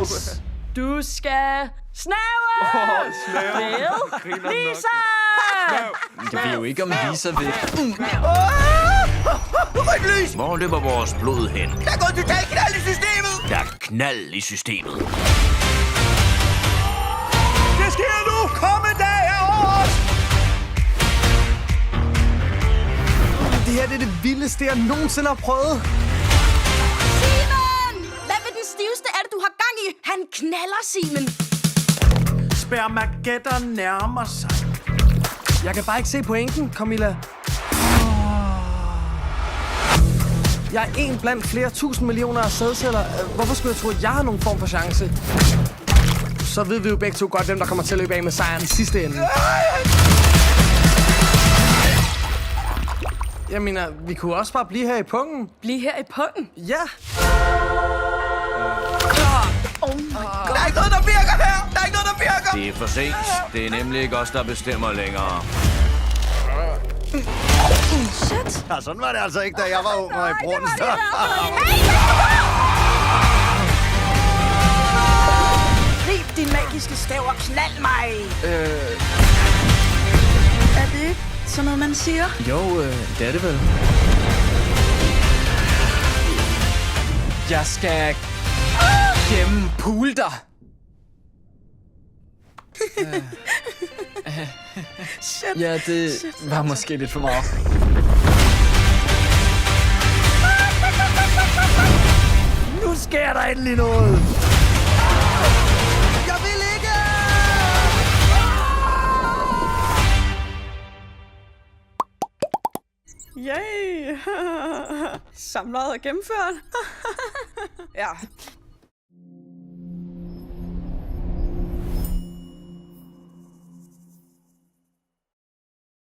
Hans, du skal snave! Med Lisa! Det vil jo ikke om Lisa vil. Rødt lys! Hvor løber vores blod hen? Der er gået totalt knald i systemet! Der er knald i systemet. Det sker nu! Kommedag er over os! Det her det er det vildeste, jeg nogensinde har prøvet. Simon! Hvad med den stiveste er det, du har gang i? Han knaller, Simon. Spermageddon nærmer sig. Jeg kan bare ikke se pointen, Camilla. Jeg er en blandt flere tusind millioner af sædceller. Hvorfor skulle jeg tro, at jeg har nogen form for chance? Så ved vi jo begge to godt, hvem der kommer til at løbe af med sejren i sidste ende. Jeg mener, vi kunne også bare blive her i pungen. Bliv her i pungen? Ja. Oh my god. Der er ikke noget, der virker her! Der er ikke noget, der virker! Det er for sent. Det er nemlig ikke os, der bestemmer længere. Shit. Ja, sådan var det altså ikke, da jeg var ung og i brunnen. Grib din magiske stav og knald mig! Er det ikke sådan noget, man siger? Jo, det er det vel. Jeg skal gennempule dig. Shit. Ja, det var måske lidt for meget. Nu sker der endelig noget. Jeg vil ikke! Yay! Samlet og gennemført. Ja,